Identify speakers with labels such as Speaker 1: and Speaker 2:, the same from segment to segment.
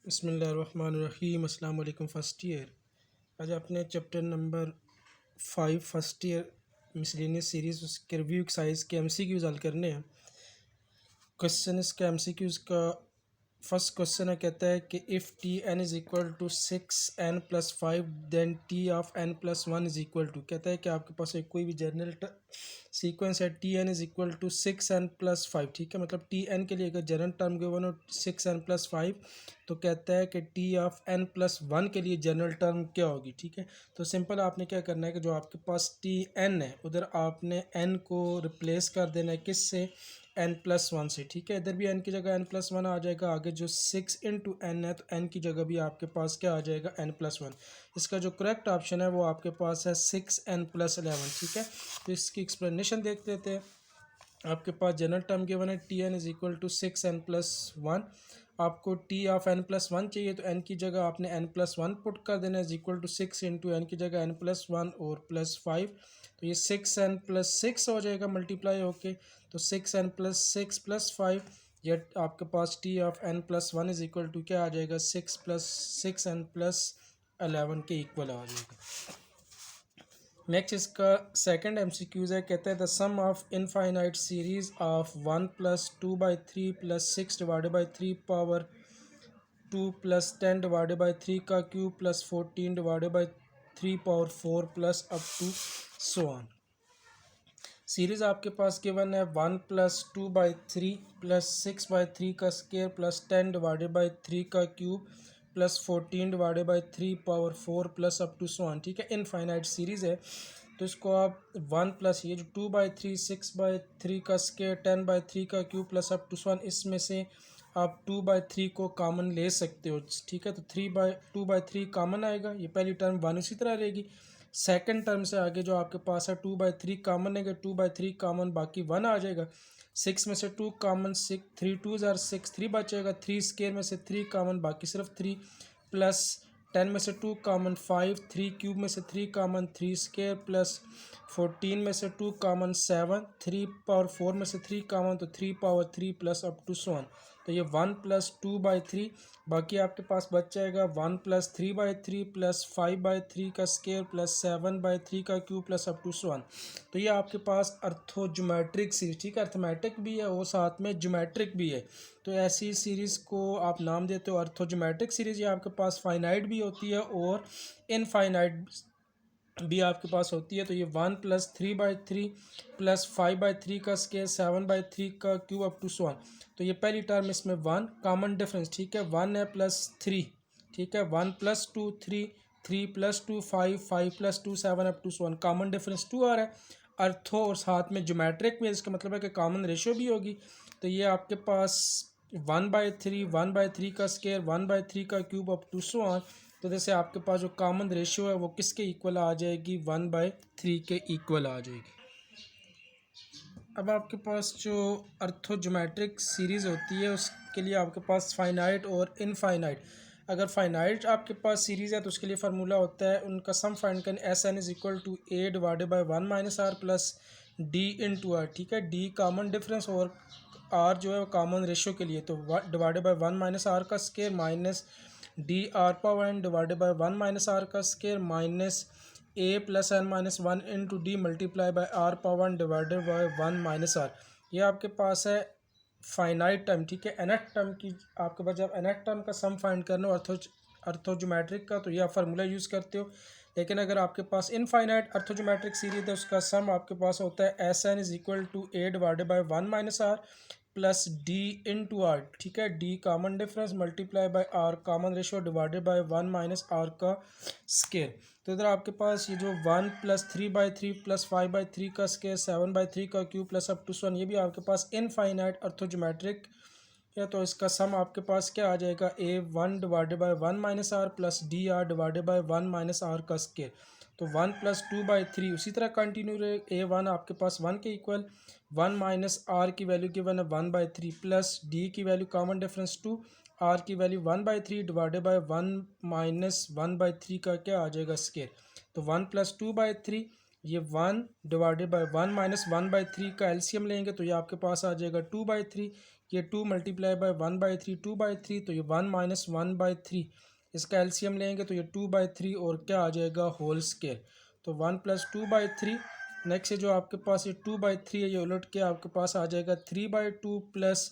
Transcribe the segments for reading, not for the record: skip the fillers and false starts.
Speaker 1: बिस्मिल्लाहिर्रहमानिर्रहीम। अस्सलाम वालेकुम फर्स्ट ईयर। आज अपने chapter number 5 first year miscellaneous series उसके रिव्यू एक्सरसाइज के एमसीक्यूज़ हल करने हैं। क्वेश्चन इसका एमसीक्यूज़ का फर्स्ट क्वेश्चन है, कहता है कि if T N is equal to 6n+5 then T of n+1 is equal to. कहता है कि आपके पास एक कोई भी जनरल सीक्वेंस है, T N is equal to 6n+5। ठीक है, मतलब टी एन के लिए अगर जनरल टर्म गिवन हो 6n+5 तो कहता है कि टी ऑफ n+1 के लिए जनरल टर्म क्या होगी। ठीक है, तो सिंपल आपने क्या करना है कि जो आपके पास टी एन है उधर आपने एन को रिप्लेस कर देना है किससे, n+1 से। ठीक है, इधर भी n की जगह n+1 आ जाएगा। आगे जो 6 इंटू एन है तो n की जगह भी आपके पास क्या आ जाएगा, n+1। इसका जो करेक्ट ऑप्शन है वो आपके पास है 6n+11। ठीक है, तो इसकी एक्सप्लेनेशन देख लेते हैं। आपके पास जनरल टर्म गिवन है T N is equal to 6n+1। आपको टी ऑफ n+1 चाहिए तो n की जगह आपने n+1 पुट कर देना is equal to 6 into N की जगह n+1 और +5। तो ये 6n+6 हो जाएगा मल्टीप्लाई होके, तो 6n+6 +5, ये आपके पास T of n+1 is equal to क्या आ जाएगा, 6+6n+11 के इक्वल आ जाएगा। नेक्स्ट इसका सेकंड एमसीक्यूज है, कहता है the sum of infinite series of 1+2/3+6 power 2+10/3 का cube +14/3 power 4 plus up to so on. Series आपके पास गिवन है 1+2/3+6/3 का स्केयर +10/3 का cube +14/3 power 4 plus up to so on. ठीक है, इनफाइनाइट सीरीज़ है तो इसको आप 1+ ये जो 2/3 6/3 का स्केयर 10/3 का cube plus up to so on, इसमें से आप 2/3 को कॉमन ले सकते हो। ठीक है, तो 2/3 कॉमन आएगा, ये पहली टर्म 1 इसी तरह रहेगी। सेकंड टर्म से आगे जो आपके पास है 2/3 कॉमन है, 2/3 कॉमन बाकी 1 आ जाएगा। 6 में से 2 कॉमन 6 3 2 6 3 बचेगा। 3 स्केयर में से 3 कॉमन बाकी सिर्फ 3 प्लस 10 में से 2 कॉमन 5 3 क्यूब में से 3 कॉमन 3 स्केयर प्लस 14 में से 2 कॉमन 7 3 पावर 4 में से 3 कॉमन तो 3 power 3 plus up to so on. तो ये 1+2/3 बाकी आपके पास बच जाएगा 1+3/3 प्लस 5/3 का स्केयर प्लस 7/3 का cube plus up to so on. तो ये आपके पास अर्थोज्योमेट्रिक सीरीज, ठीक है, अर्थमेटिक भी है और साथ में ज्योमेट्रिक भी है। तो ऐसी सीरीज़ को आप नाम देते हो अर्थोज्योमेट्रिक सीरीज़। ये आपके पास फाइनाइट भी होती है और इनफाइनाइट भी आपके पास होती है। तो ये 1+3/3 प्लस 5/3 का स्केयर 7/3 का cube up to so on. तो ये पहली टर्म इसमें 1 कॉमन डिफरेंस, ठीक है, 1 है +3, ठीक है, 1+2 3 3+2 5 5+2 7 up to so on, common difference 2 आ रहा है। अर्थो और साथ में ज्योमेट्रिक में इसका मतलब है कि कॉमन रेशियो भी होगी। तो ये आपके पास 1/3 का स्केयर 1/3 का cube up to so on. तो जैसे आपके पास जो कॉमन रेशियो है वो किसके इक्वल आ जाएगी, 1/3 के इक्वल आ जाएगी। अब आपके पास जो अर्थोज्योमेट्रिक सीरीज़ होती है उसके लिए आपके पास फाइनाइट और इनफाइनाइट, अगर फाइनाइट आपके पास सीरीज़ है तो उसके लिए फार्मूला होता है उनका सम फाइंड करें, S N is equal to A divided by 1 - r plus D into R. ठीक है, डी कॉमन डिफरेंस और आर जो है वो कॉमन रेशियो के लिए, तो डिवाइडेड बाई 1 - r का square minus D R power N divided by 1 - r का square minus A plus N minus 1 into D multiply by R power divided by 1 - r। ये आपके पास है फाइनाइट टर्म। ठीक है, nth टर्म की आपके पास जब nth टर्म का सम फाइंड करना हो अर्थोज्योमेट्रिक का तो ये आप फार्मूला यूज़ करते हो। लेकिन अगर आपके पास इनफाइनाइट अर्थोज्योमेट्रिक सीरीज है उसका सम आपके पास होता है S N is equal to A divided by 1 - r plus D into R. ठीक है, D common difference multiply by R common ratio divided by 1 - r का स्केयर। तो इधर आपके पास ये जो 1+3/3 प्लस 5/3 का स्केयर 7/3 का क्यूब प्लस अप टू 1, ये भी आपके पास इनफाइनाइट अर्थोज्योमेट्रिक है। तो इसका सम आपके पास क्या आ जाएगा, a1 divided by 1 - r plus d r divided by 1 - r का स्केयर। तो 1+2/3 उसी तरह कंटिन्यू रहे, a1 आपके पास 1 के इक्वल, 1 - r की वैल्यू गिवन है 1/3 प्लस d की वैल्यू कॉमन डिफरेंस 2, r की वैल्यू 1/3 डिवाइडेड बाय 1 - 1/3 का क्या आ जाएगा स्केयर। तो 1+2/3 ये 1 डिवाइडेड बाय 1 - 1/3 का एलसीएम लेंगे तो ये आपके पास आ जाएगा 2/3, ये 2 मल्टीप्लाई बाय 1/3 2/3, तो ये 1 माइनस 1/3, इसका एलसीएम लेंगे तो ये 2/3 और क्या आ जाएगा होल स्केयर, तो 1 प्लस 2/3। नेक्स्ट है जो आपके पास ये 2/3 है, ये उलट के आपके पास आ जाएगा 3/2 प्लस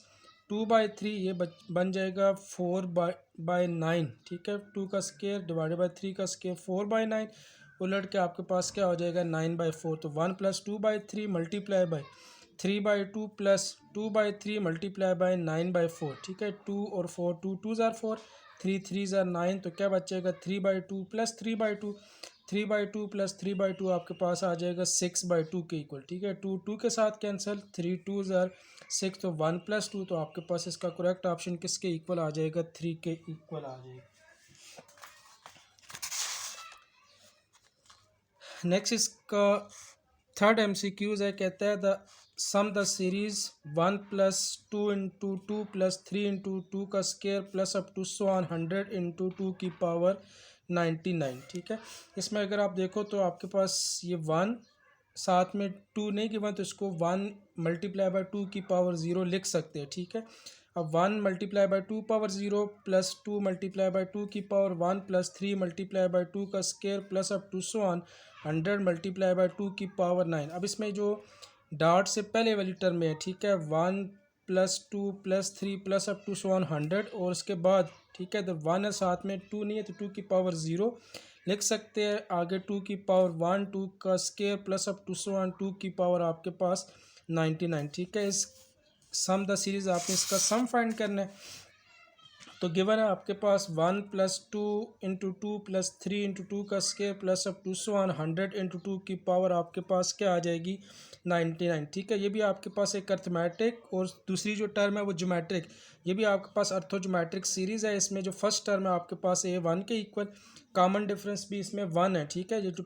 Speaker 1: 2/3, ये बन जाएगा 4/9, ठीक है। 2 का स्केयर डिवाइडेड बाई 3 का स्केयर 4/9, उलट के आपके पास क्या हो जाएगा 9/4, तो 1 plus 2/3 multiply by 3/2 plus 2/3 multiply by 9/4, ठीक है। 2 और 4, 2 2 ज़ार 4, 3 3 ज़ार 9, तो क्या बचेगा 3/2 प्लस 3/2, 3/2 प्लस 3/2 आपके पास आ जाएगा 6/2 के इक्वल, ठीक है। 2 2 के साथ कैंसिल, 3 2 ज़ार 6, तो 1 प्लस 2, तो आपके पास इसका करेक्ट ऑप्शन किसके इक्वल आ जाएगा 3 के इक्वल आ जाएगा। नेक्स्ट इसका थर्ड MCQs है, कहता है the sum the series 1 plus 2 into 2 plus 3 into 2 का square plus up to 100 into 2 की पावर 99, ठीक है। इसमें अगर आप देखो तो आपके पास ये 1 साथ में 2 नहीं गिवन, तो इसको 1 मल्टीप्लाई बाय 2 की पावर 0 लिख सकते हैं, ठीक है। अब 1 multiply by 2 power 0 plus 2 multiply by 2 की पावर 1 प्लस 3 मल्टीप्लाई बाय 2 का square plus up to 100 multiply by 2 की पावर 9। अब इसमें जो डॉट से पहले वाली टर्म है, ठीक है, 1 plus 2 plus 3 plus up to 100, और उसके बाद ठीक है तो 1 है साथ में, 2 नहीं है तो 2 की पावर 0 लिख सकते हैं। आगे 2 की पावर 1, 2 का स्केयर प्लस अप टू 2 की पावर आपके पास 99, ठीक है। इस सम द सीरीज आपने इसका सम फाइंड करना है, तो गिवन है आपके पास 1 प्लस 2 इंटू 2 प्लस 3 इंटू 2 का square plus up to 100 into 2 की पावर आपके पास क्या आ जाएगी 99, ठीक है। ये भी आपके पास एक अर्थमेटिक और दूसरी जो टर्म है वो ज्योमेट्रिक, ये भी आपके पास अर्थोज्योमेट्रिक सीरीज़ है। इसमें जो फर्स्ट टर्म है आपके पास A1 के इक्वल, कॉमन डिफरेंस भी इसमें 1 है, ठीक है। ये जो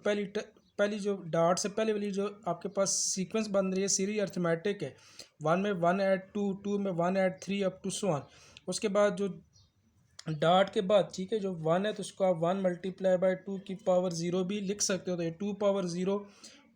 Speaker 1: पहली जो डॉट से पहले वाली जो आपके पास सीक्वेंस बन रही है सीरीज अर्थमेटिक है, 1 में 1 ऐड 2, 2 में 1 ऐड 3 अप टू 1, उसके बाद जो डॉट के बाद ठीक है जो 1 है तो उसको आप 1 मल्टीप्लाई बाय 2 की पावर 0 भी लिख सकते हो, तो ये 2 पावर 0,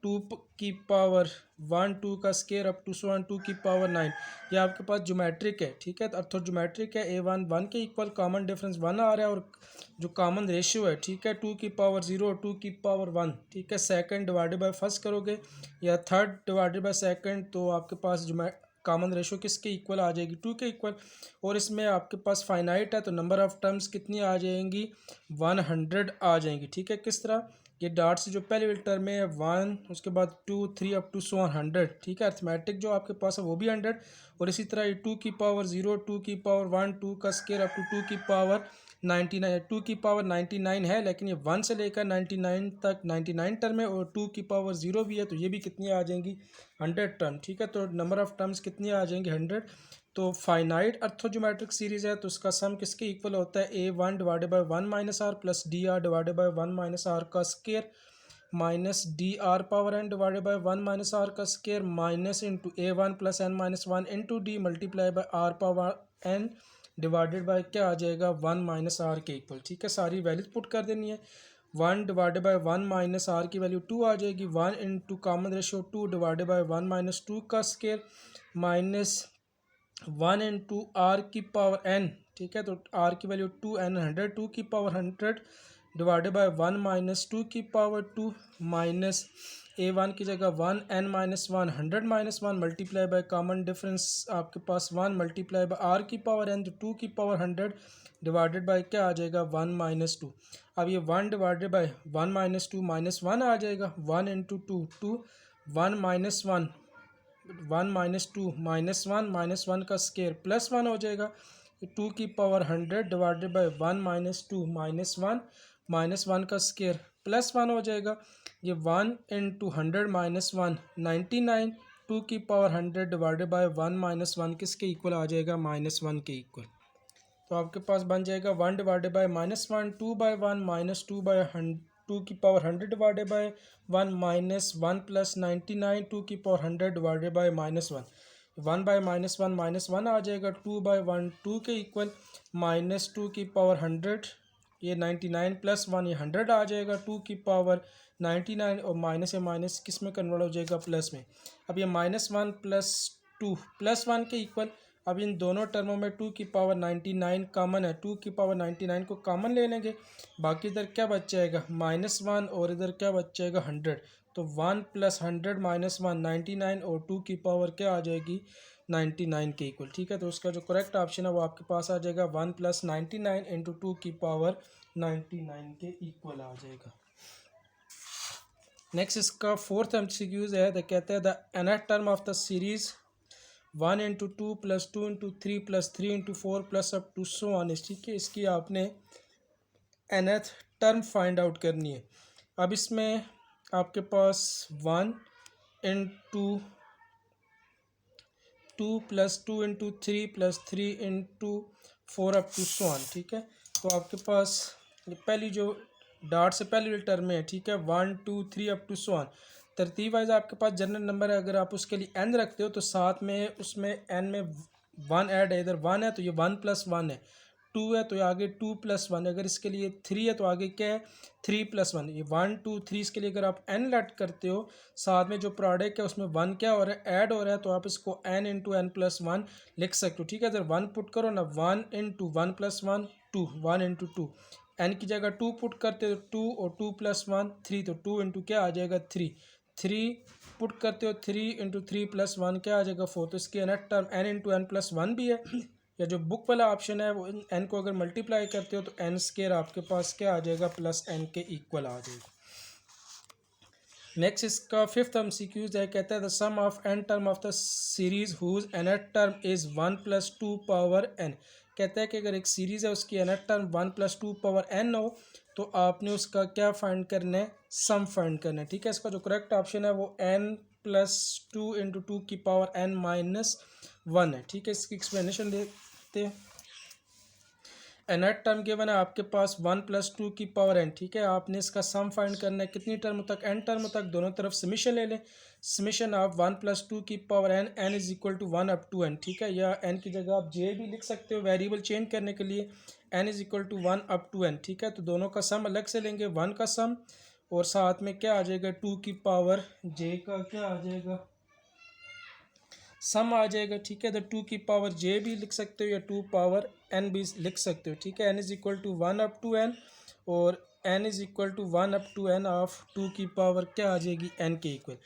Speaker 1: 2 की पावर 1, 2 का स्केयर अप टू 2 की पावर 9, ये आपके पास ज्योमेट्रिक है, ठीक है। तो अर्थोज्योमेट्रिक है, A1 1 के इक्वल, कॉमन डिफरेंस 1 आ रहा है, और जो कॉमन रेशियो है ठीक है 2 की पावर 0, 2 की पावर 1, ठीक है। सेकंड डिवाइडेड बाय फर्स्ट करोगे या थर्ड डिवाइडेड बाय सेकंड, तो आपके पास जो कॉमन रेशो किसके इक्वल आ जाएगी 2 के इक्वल, और इसमें आपके पास फाइनाइट है तो नंबर ऑफ़ टर्म्स कितनी आ जाएंगी 100 आ जाएंगी, ठीक है। किस तरह, ये डॉट से जो पहले वाली टर्म है 1, उसके बाद 2 3 अप टू 100, ठीक है। अर्थमेटिक जो आपके पास है वो भी 100, और इसी तरह ये 2 की पावर 0, 2 की पावर 1, 2 का स्केयर अप टू 2 की पावर 99, 2 की पावर 99 है, लेकिन ये 1 से लेकर 99 तक 99 टर्म है, और 2 की पावर 0 भी है, तो ये भी कितनी आ जाएंगी 100 टर्म, ठीक है। तो नंबर ऑफ़ टर्म्स कितनी आ जाएंगी 100। तो फाइनाइट अर्थोज्योमेट्रिक सीरीज़ है तो उसका सम किसके इक्वल होता है A1 divided by 1 minus r plus d r divided by 1 minus r का square minus D R power N divided by 1 minus r का square minus into A1 plus N minus 1 into D multiply by r power N divided by क्या आ जाएगा 1 minus are के equal, ठीक है। सारी values put कर देनी है। 1 डिवाइडेड बाय 1 माइनस आर की वैल्यू 2 आ जाएगी, 1 into common ratio 2 divided by 1 minus 2 का स्केयर माइनस 1 इंटू आर की पावर एन, ठीक है। तो आर की वैल्यू 2n 100, 2 की पावर 100 डिवाइडेड बाय 1 माइनस 2 की पावर 2 माइनस A1 की जगह 1 n minus 1 100 minus 1 multiply by common difference आपके पास 1 मल्टीप्लाई बाय आर की पावर n, तो 2 की पावर 100 डिवाइडेड बाय क्या आ जाएगा 1 माइनस 2। अब ये 1 डिवाइडेड बाय 1 माइनस 2 माइनस 1 आ जाएगा, 1 इंटू 2 2, 1 माइनस 1 1 माइनस 2 माइनस 1 का स्केयर प्लस 1 हो जाएगा, 2 की power 100 divided by 1 minus 2 minus 1 का स्केयर प्लस 1 हो जाएगा। ये 1 इंटू 100 माइनस 1 99, 2 की पावर 100 डिवाइडेड बाय 1 माइनस 1 किसके इक्वल आ जाएगा -1 के इक्वल। तो आपके पास बन जाएगा 1 divided by -1, 2 by 1 minus 2 by 2 की power 100 divided by 1 minus 1 plus 99, 2 की पावर 100 डिवाइडेड बाय -1, 1 बाय -1 आ जाएगा, 2 बाय 1 2 के इक्वल, माइनस 2 की पावर 100, ये 99 प्लस 1 ये 100 आ जाएगा, 2 की पावर 99, और माइनस से माइनस किस में कन्वर्ट हो जाएगा प्लस में। अब ये -1 प्लस 2 प्लस 1 के इक्वल, अब इन दोनों टर्मों में 2 की पावर 99 कॉमन है, 2 की पावर 99 को कॉमन ले लेंगे, बाकी इधर क्या बच जाएगा -1 और इधर क्या बच जाएगा 100। तो 1 + 100 - 1 99 और 2 की पावर क्या आ जाएगी 99 के इक्वल। ठीक है, तो उसका जो करेक्ट ऑप्शन है वो आपके पास आ जाएगा 1 + 99 × 2 की पावर 99 के इक्वल आ जाएगा। नेक्स्ट इसका फोर्थ एमसीक्यूज है, तो कहते हैं the nth term of the series 1 × 2 + 2 × 3 + 3 × 4 + up to so on. ठीक है, इसकी आपने nth टर्म फाइंड आउट करनी है। अब इसमें आपके पास 1 × 2 + 2 × 3 + 3 × 4 अप टू सो ऑन। ठीक है, तो आपके पास ये पहली जो डॉट से पहली टर्म है, ठीक है, 1 2 3 अप टू सो ऑन। तरतीब वाइज आपके पास जनरल नंबर है, अगर आप उसके लिए n रखते हो तो साथ में उसमें n में 1 ऐड है, इधर 1 है तो ये 1 + 1 है, 2 है तो ये आगे 2 + 1, अगर इसके लिए 3 है तो आगे क्या है 3 + 1, ये 1 2 3। इसके लिए अगर आप n ऐड करते हो साथ में जो प्रोडक्ट है उसमें 1 क्या हो रहा है ऐड हो रहा है, तो आप इसको n × n + 1 लिख सकते हो। ठीक है, इधर 1 पुट करो ना, 1 × 1 + 1 2, 1 × 2, n की जगह 2 पुट करते हो 2 और 2 + 1 3, तो 2 × क्या आ जाएगा 3, 3 पुट करते हो 3 × 3 + 1 क्या आ जाएगा 4। तो इसकी nth टर्म n × n + 1 भी है, या जो बुक वाला ऑप्शन है वो n को अगर मल्टीप्लाई करते हो तो n² आपके पास क्या आ जाएगा +n के इक्वल आ जाएगा। नेक्स्ट इसका फिफ्थ एमसीक्यूज है, कहता है the sum of n term of the series whose nth term is 1 + 2 power n। कहता है कि अगर एक सीरीज़ है उसकी nth टर्म 1 + 2 पावर n हो तो आपने उसका क्या फाइंड करना है सम फाइंड करना है। ठीक है, इसका जो करेक्ट ऑप्शन है वो n + 2 × 2 की पावर n - 1 है। ठीक है, इसकी एक्सप्लेनेशन देखते हैं। nth टर्म गिवन है आपके पास 1 + 2 की पावर n। ठीक है, आपने इसका सम फाइंड करना है कितनी टर्म तक, n टर्म तक, दोनों तरफ समीशन ले लें। समीशन ऑफ 1 + 2 की power n, n = 1 up to n। ठीक है, या n की जगह आप j भी लिख सकते हो वेरिएबल चेंज करने के लिए, n = 1 अप टू n। ठीक है, तो दोनों का सम अलग से लेंगे, 1 का सम और साथ में क्या आ जाएगा 2 की पावर j का क्या आ जाएगा सम आ जाएगा। ठीक है, तो 2 की पावर j भी लिख सकते हो या 2 पावर n भी लिख सकते हो। ठीक है, n = 1 अप टू n और n = 1 up to n of 2 की पावर क्या आ जाएगी n के इक्वल।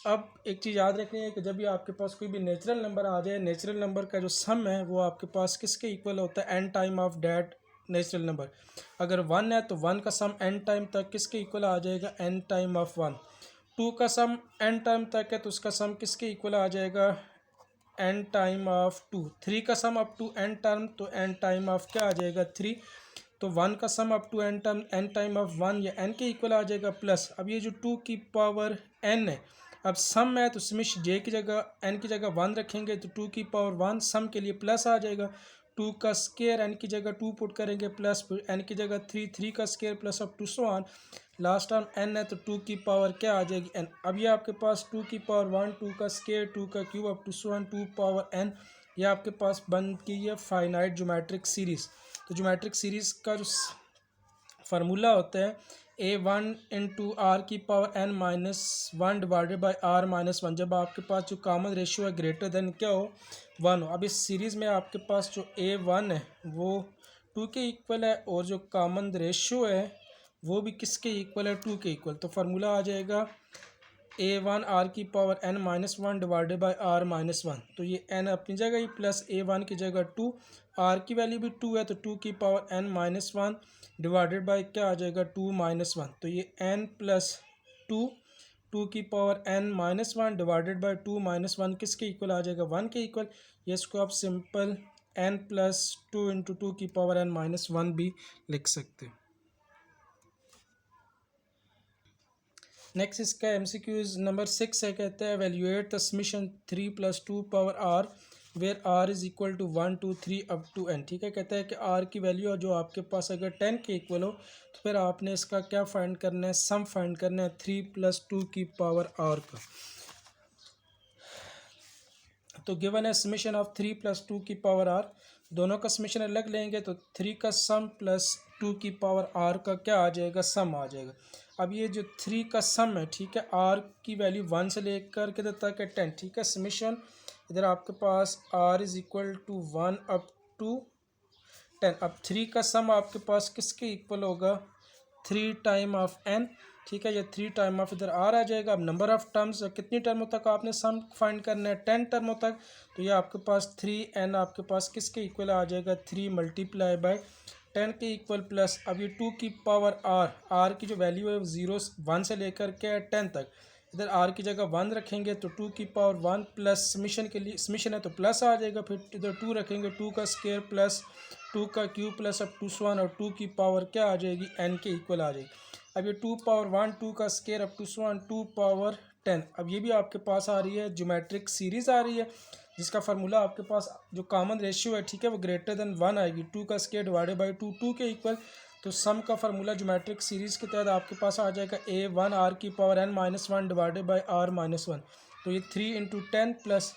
Speaker 1: अब एक चीज़ याद रखनी है कि जब भी आपके पास कोई भी नेचुरल नंबर आ जाए, नेचुरल नंबर का जो सम है वो आपके पास किसके इक्वल होता है n time of that natural number. अगर 1 है तो 1 का सम n टाइम तक किसके इक्वल आ जाएगा n टाइम ऑफ 1। 2 का सम n टाइम तक है तो उसका सम किसके इक्वल आ जाएगा n टाइम ऑफ 2। 3 का sum up to n term तो n टाइम ऑफ क्या आ जाएगा 3। तो 1 का sum up to n term n time of 1 या n के इक्वल आ जाएगा प्लस। अब ये जो 2 की पावर n है, अब सम है तो समिश j की जगह n की जगह 1 रखेंगे तो 2 की पावर 1 सम के लिए प्लस आ जाएगा। 2 का स्केयर n की जगह 2 पुट करेंगे प्लस, फिर n की जगह 3, 3 का square plus up to so on. Last term n है तो 2 की पावर क्या आ जाएगी n। अब ये आपके पास 2 की पावर 1, 2 का स्केयर, 2 का cube up to so on 2 power n। ये आपके पास बन गई है फाइनाइट ज्योमेट्रिक सीरीज़। तो ज्योमेट्रिक सीरीज़ का जो फार्मूला होता है a1 × r की power n - 1 divided by r - 1, जब आपके पास जो कॉमन रेशियो है ग्रेटर देन क्या हो 1 हो। अब इस सीरीज़ में आपके पास जो a1 है वो 2 के इक्वल है और जो कॉमन रेशियो है वो भी किसके इक्वल है 2 के इक्वल। तो फार्मूला आ जाएगा a1 r की power n - 1 divided by r - 1। तो ये n अपनी जगह ही प्लस a1 की जगह 2, r की वैल्यू भी 2 है तो 2 की पावर n - 1 डिवाइडेड बाई क्या आ जाएगा 2 - 1। तो ये n + 2, 2 की पावर n - 1 डिवाइडेड बाई 2 - 1 किसके इक्वल आ जाएगा 1 के इक्वल। ये इसको आप सिंपल n + 2 × 2 की पावर n - 1 भी लिख सकते हैं। नेक्स्ट इसका एमसीक्यूज नंबर 6 है, कहता है evaluate the summation 3 + 2 power r where r = 1 2 3 up to n। ठीक है, कहता है कि r की वैल्यू जो आपके पास अगर 10 के इक्वल हो तो फिर आपने इसका क्या फाइंड करना है सम फाइंड करना है 3 + 2 की पावर r का। तो गिवन है समीशन ऑफ 3 + 2 की पावर r, दोनों का समीशन अलग लेंगे तो 3 का सम प्लस 2 की पावर r का क्या आ जाएगा सम आ जाएगा। अब ये जो 3 का सम है, ठीक है, r की वैल्यू 1 से लेकर के तक है 10। ठीक है, समीशन इधर आपके पास r is equal to 1 up to 10। अब 3 का सम आपके पास किसके इक्वल होगा, 3 टाइम ऑफ n, ठीक है। ये 3 टाइम ऑफ इधर r आ जाएगा। अब नंबर ऑफ टर्म्स, कितनी टर्मों तक आपने सम फाइंड करना है, 10 टर्मों तक। तो ये आपके पास 3n आपके पास किसके इक्वल आ जाएगा, 3 मल्टीप्लाई बाय 10 के इक्वल प्लस, अब ये 2 की पावर r की जो वैल्यू है 1 से लेकर के 10 तक। इधर r की जगह 1 रखेंगे तो 2 की पावर 1 प्लस समीशन के लिए समीशन है तो प्लस आ जाएगा। फिर इधर 2 रखेंगे, 2 का स्क्वायर प्लस 2 का क्यूब प्लस अब 2 1 और 2 की पावर क्या आ जाएगी, n के इक्वल आ जाएगी। अब ये 2 पावर 1, 2 का स्क्वायर अब 2 1, 2 पावर 10। अब ये भी आपके पास आ रही है ज्योमेट्रिक सीरीज़ आ रही है, जिसका फार्मूला आपके पास जो कॉमन रेशियो है, ठीक है, वो ग्रेटर देन 1 आएगी। 2 का स्क्वायर डिवाइडेड बाई 2, 2 के इक्वल। तो सम का फार्मूला ज्योमेट्रिक सीरीज़ के तहत आपके पास आ जाएगा a1 r की power n-1 divided by r-1। तो ये 3 इंटू 10 प्लस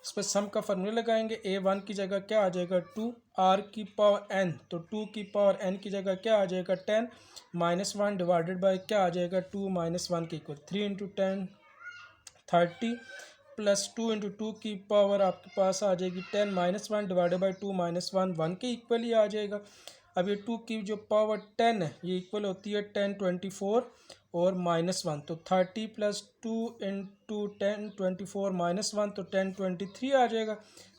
Speaker 1: इस पर सम का फार्मूला लगाएंगे। a1 की जगह क्या आ जाएगा 2, r की पावर n, तो 2 की पावर n की जगह क्या आ जाएगा 10 -1 डिवाइडेड बाई क्या आ जाएगा 2 -1 के इक्वल। 3 इंटू 10 30 प्लस 2 इंटू 2 की पावर आपके पास आ जाएगी 10 -1 डिवाइडेड बाई 2 -1 1 के इक्वल ही आ जाएगा। अब ये 2 की जो पावर 10 है ये इक्वल होती है 10 24 और -1, तो 30 प्लस 2 इंटू 10 24 -1 तो 10 23 आ जाएगा।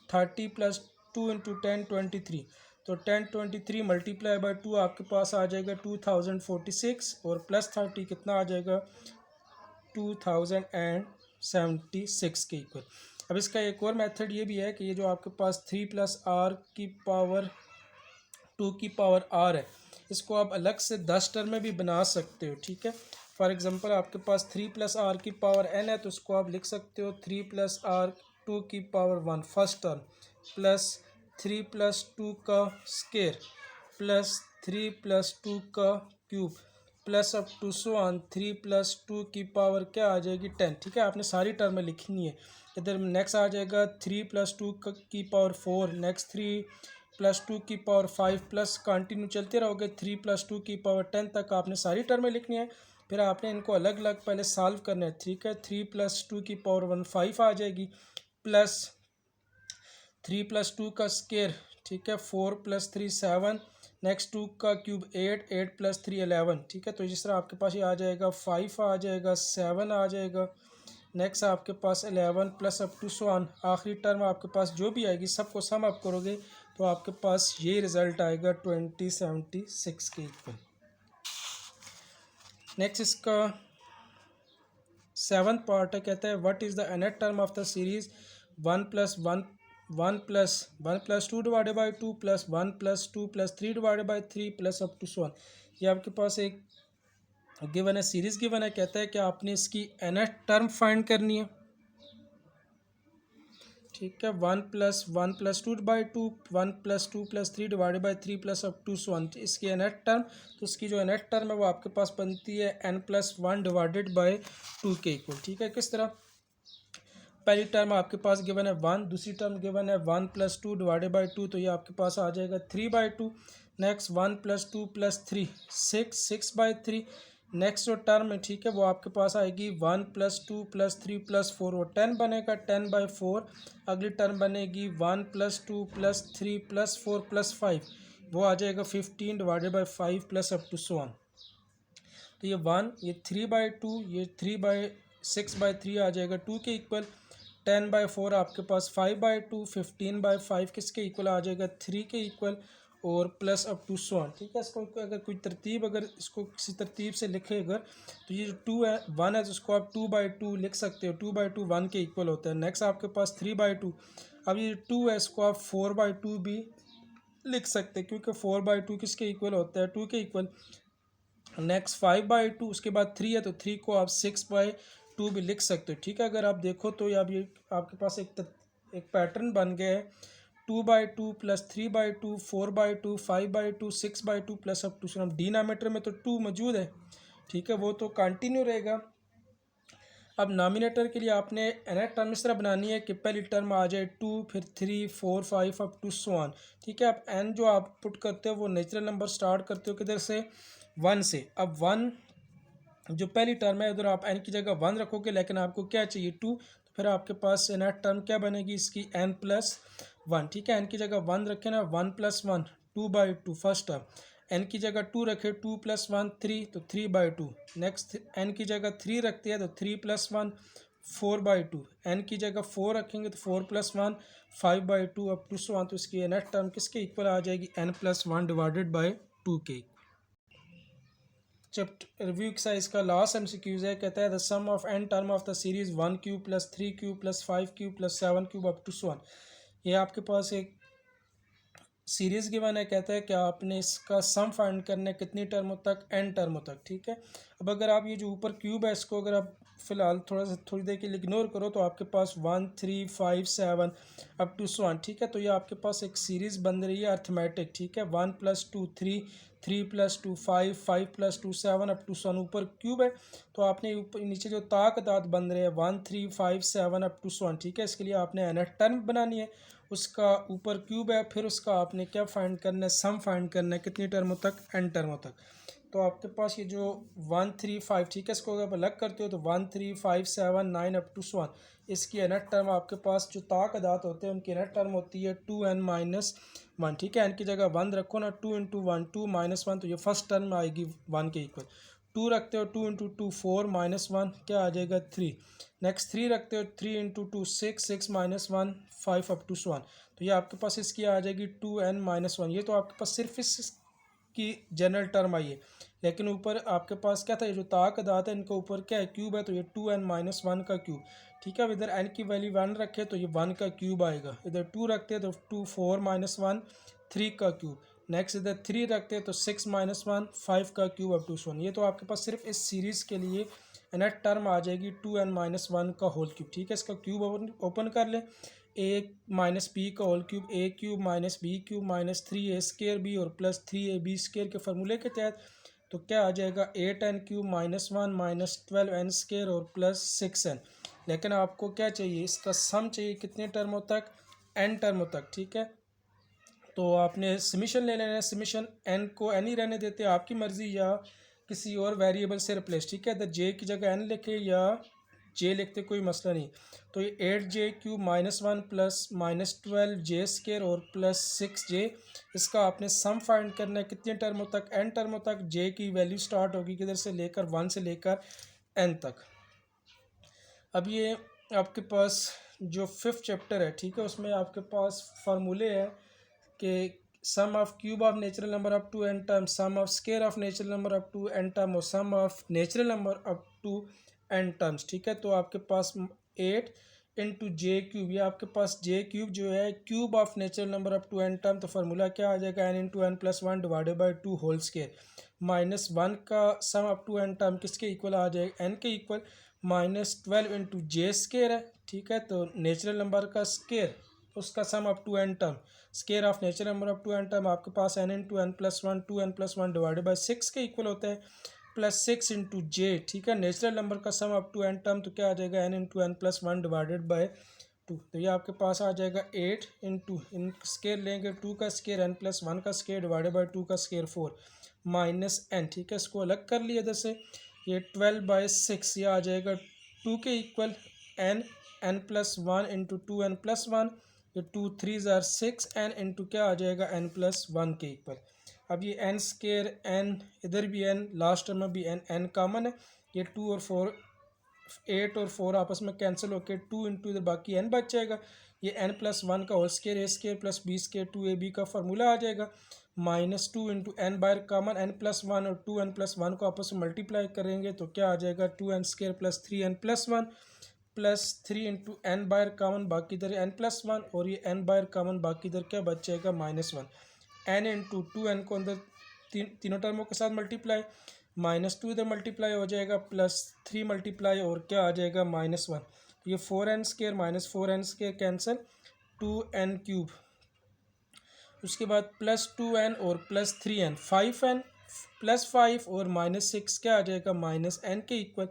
Speaker 1: 30 प्लस 2 इंटू 10 23, तो 10 23 मल्टीप्लाई बाई 2 आपके पास आ जाएगा 2046 और प्लस 30 कितना आ जाएगा 2076 के इक्वल। अब इसका एक और मेथड ये भी है कि ये जो आपके पास 3 प्लस r की पावर 2 की पावर r है, इसको आप अलग से 10 टर्म में भी बना सकते हो, ठीक है। फॉर एग्जांपल आपके पास 3 प्लस r की पावर n है, तो इसको आप लिख सकते हो 3 प्लस r 2 की power 1 first term plus 3 plus 2 का स्क्वायर प्लस 3 प्लस 2 का cube plus up to 3 plus 2 की पावर क्या आ जाएगी 10, ठीक है। आपने सारी टर्में लिखनी है। इधर नेक्स्ट आ जाएगा 3 प्लस 2 की पावर 4, नेक्स्ट 3 प्लस 2 की पावर 5 प्लस कंटिन्यू चलते रहोगे 3 प्लस 2 की पावर 10 तक आपने सारी टर्में लिखनी है। फिर आपने इनको अलग अलग पहले सॉल्व करना है, ठीक है। 3 प्लस 2 की पावर 1 5 आ जाएगी प्लस 3 प्लस 2 का स्क्वायर, ठीक है, 4 प्लस 3 7, नेक्स्ट 2 का क्यूब 8, 8 प्लस 3 11, ठीक है। तो जिस तरह आपके पास ये आ जाएगा 5 आ जाएगा 7 आ जाएगा, नेक्स्ट आपके पास 11 प्लस अप टू 1, आखिरी टर्म आपके पास जो भी आएगी सबको सम अप करोगे तो आपके पास ये रिज़ल्ट आएगा 2076 के इक्वल। नेक्स्ट इसका 7th पार्ट है, कहता है what is the nth term of the series 1 plus 1 plus 2 divided by 2 plus 1 plus 2 plus 3 divided by 3 plus up to 1। ये आपके पास एक गिवन है, सीरीज़ गिवन है, कहता है कि आपने इसकी nth टर्म फाइंड करनी है, ठीक है। 1 plus 2 by 2, 1 plus 2 plus 3 divided by 3 plus up to 1, इसकी nth टर्म। तो इसकी जो nth टर्म है वो आपके पास बनती है n+1 डिवाइडेड बाई 2 के इक्वल, ठीक है। किस तरह, पहली टर्म आपके पास गिवन है 1, दूसरी टर्म गिवन है 1 प्लस 2 डिवाइडेड बाई 2, तो ये आपके पास आ जाएगा 3/2। Next 1 plus 2 plus 3 6/3। नेक्स्ट जो टर्म है, ठीक है, वो आपके पास आएगी 1 प्लस 2 प्लस 3 प्लस 4, वो 10 बनेगा 10/4। अगली टर्म बनेगी 1 प्लस 2 प्लस 3 प्लस 4 प्लस 5, वो आ जाएगा 15 divided by 5 plus up to 1। तो ये 1, ये 3/2, ये 3/6/3 आ जाएगा 2 के इक्वल। 10/4 आपके पास 5/2, 15/5 किसके इक्वल आ जाएगा 3 के इक्वल और प्लस अप टू 1, ठीक है। इसको अगर कोई तरतीब, अगर इसको किसी तरतीब से लिखे अगर, तो ये जो 2 है 1 है तो इसको आप 2/2 लिख सकते हो, 2/2 1 के इक्वल होता है। नेक्स्ट आपके पास 3/2, अब ये 2 है इसको आप 4/2 भी लिख सकते हैं, क्योंकि 4/2 किसके इक्वल होता है 2 के इक्वल। नेक्स्ट 5/2, उसके बाद 3 है तो 3 को आप 6/2 भी लिख सकते हो, ठीक है। अगर आप देखो तो अब ये आपके पास एक पैटर्न बन गया है 2/2 plus 3/2 4/2 5/2 6/2 plus up to denominator में तो 2 मौजूद है, ठीक है, वो तो कंटिन्यू रहेगा। अब नॉमिनेटर के लिए आपने nth टर्म इस तरह बनानी है कि पहली टर्म आ जाए 2, फिर 3 4 5 अप टू 1, ठीक है। अब n जो आप पुट करते हो वो नेचुरल नंबर स्टार्ट करते हो किधर से 1 से। अब 1 जो पहली टर्म है उधर आप n की जगह 1 रखोगे, लेकिन आपको क्या चाहिए 2, तो फिर आपके पास नेट टर्म क्या बनेगी इसकी n+1, ठीक है। n की जगह 1 रखें ना, 1+1 2/2 फर्स्ट टर्म। n की जगह 2 रखे, 2+1 3, तो 3/2। नेक्स्ट n की जगह 3 रखते हैं तो 3+1 4/2। n की जगह 4 रखेंगे तो 4+1 5/2 अप टू सो ऑन। तो इसकी नेट टर्म किसके इक्वल आ जाएगी, n+1/2 के। चैप्टर रिव्यू एक्सरसाइज का लास्ट एमसीक्यूज है, कहता है the sum of n term of the series 1³ + 3³ + 5³ + 7³ up to so on. ये आपके पास एक सीरीज़ गिवन है, कहता है कि आपने इसका सम फाइंड करना है कितनी टर्मों तक, n टर्मों तक, ठीक है। अब अगर आप ये जो ऊपर क्यूब है इसको अगर आप फिलहाल थोड़ी देर के लिए इग्नोर करो तो आपके पास 1 3 5 7 अप टू सो ऑन, ठीक है। तो ये आपके पास एक सीरीज़ बन रही है अर्थमेटिक, ठीक है। 1 + 2 3, 3 + 2 5, 5 + 2 7 अप टू सो ऑन। ऊपर क्यूब है तो आपने ऊपर नीचे जो तादाद बन रहे हैं 1 3 5 7 अप टू सो ऑन, ठीक है। इसके लिए आपने nth टर्म बनानी है, उसका ऊपर क्यूब है, फिर उसका आपने क्या फाइंड करना है, सम फाइंड करना है कितनी टर्मों तक, n टर्मों तक। तो आपके पास ये जो 1 3 5, ठीक है, इसको अगर आप अलग करते हो तो 1 3 5 7 9 अप टू सो ऑन। इसकी nth टर्म आपके पास जो तादाद होते हैं उनकी nth टर्म होती है 2n-1, ठीक है। n की जगह 1 रखो ना, 2 × 1 2 -1, तो ये फर्स्ट टर्म आएगी 1 के इक्वल। 2 रखते हो 2 × 2 4 -1 क्या आ जाएगा 3। नेक्स्ट 3 रखते हो 3 × 2 6 6 -1 5 अप टू सो ऑन। तो ये आपके पास इसकी आ जाएगी 2n-1। ये तो आपके पास सिर्फ इसकी जनरल टर्म आई है, लेकिन ऊपर आपके पास क्या था, ये जो तादाद है इनके ऊपर क्या है, क्यूब है, तो ये 2n-1 का क्यूब, ठीक है। अब इधर n की वैल्यू 1 रखे तो ये 1 का क्यूब आएगा। इधर 2 रखते हैं तो 2 4 -1 3 का क्यूब। नेक्स्ट इधर 3 रखते हैं तो 6 -1 5 का cube up to so on. ये तो आपके पास सिर्फ इस सीरीज़ के लिए नेट टर्म आ जाएगी 2n-1 का होल क्यूब, ठीक है। इसका क्यूब ओपन कर लें, a-b का whole cube, a³ - b³ -3a² और +3ab² के फार्मूले के तहत तो क्या आ जाएगा 8n³ -1 -12n² और +6n। लेकिन आपको क्या चाहिए, इसका सम चाहिए कितने टर्मों तक, n टर्मों तक, ठीक है। तो आपने समीशन ले लेना है, समीशन n को n ही रहने देते हैं, आपकी मर्ज़ी, या किसी और वेरिएबल से रिप्लेस, ठीक है। इधर j की जगह n लिखे या j लिखते कोई मसला नहीं। तो ये 8j³ -1 + -12j² और +6j, इसका आपने सम फाइंड करना है कितने टर्मों तक, n टर्मों तक। j की वैल्यू स्टार्ट होगी किधर से लेकर 1 से लेकर n तक। अब ये आपके पास जो 5th चैप्टर है, ठीक है, उसमें आपके पास फार्मूले है कि sum of cube of natural number up to n term, sum of square of natural number up to n term और sum of natural number up to n terms, ठीक है। तो आपके पास 8 × j³, ये आपके पास j³ जो है cube of natural number up to n term, तो फार्मूला क्या आ जाएगा n × n+1 / 2 होल स्केयर -1 का sum up to n term किसके इक्वल आ जाएगा, n के इक्वल -12 × j² है, ठीक है। तो नेचुरल नंबर का स्केयर उसका sum up to n term, square of natural number up to n term आपके पास n × n+1 2n+1 / 6 के इक्वल होता है, +6 × j, ठीक है। नेचुरल नंबर का sum up to n term तो क्या आ जाएगा n × n+1 / 2। तो ये आपके पास आ जाएगा 8 × इन स्केयर लेंगे 2 का स्केयर n+1 का स्केयर / 2 का स्केयर 4 -n, ठीक है। इसको अलग कर लिया इधर से, ये 12/6 ये आ जाएगा 2 के इक्वल n n+1 × 2n+1, ये 2 3 = 6n इंटू क्या आ जाएगा n+1 के इक्वल। अब ये n² n, इधर भी n, लास्ट टर्म में भी n कॉमन है, ये 2 और 4 8 और 4 आपस में कैंसिल होकर 2 इंटू इधर बाकी n बच जाएगा। ये n+1 का whole square a² + b² 2ab का फार्मूला आ जाएगा, -2 × n बाहर कॉमन n+1 और 2n+1 को आपस में मल्टीप्लाई करेंगे तो क्या आ जाएगा 2n² + 3n+1 +3 × n बाहर कॉमन, बाकी इधर n+1 और ये n बाहर कॉमन, बाकी इधर क्या बच जाएगा -1। n × 2n को अंदर तीनों टर्मों के साथ मल्टीप्लाई, -2 इधर मल्टीप्लाई हो जाएगा, +3 मल्टीप्लाई और क्या आ जाएगा -1। ये 4n² -4n² कैंसिल, 2n³, उसके बाद +2n और +3n 5n +5 और -6 क्या आ जाएगा -n के इक्वल।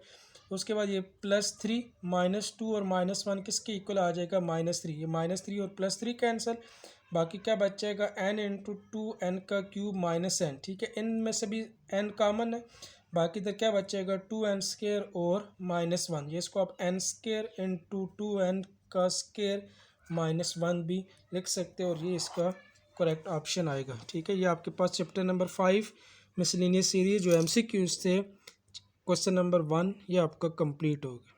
Speaker 1: उसके बाद ये +3 -2 और -1 किसके इक्वल आ जाएगा -3। ये -3 और +3 कैंसिल, बाकी क्या बच जाएगा n × 2n का क्यूब -n, ठीक है। इनमें से भी n कॉमन है, बाकी तो क्या बचेगा 2n² और -1, ये इसको आप n² इंटू 2n का स्केयर -1 भी लिख सकते हैं और ये इसका करेक्ट ऑप्शन आएगा। ठीक है, ये आपके पास चैप्टर नंबर 5 मिसलेनियस सीरीज जो MCQs थे क्वेश्चन नंबर 1 ये आपका कंप्लीट होगा।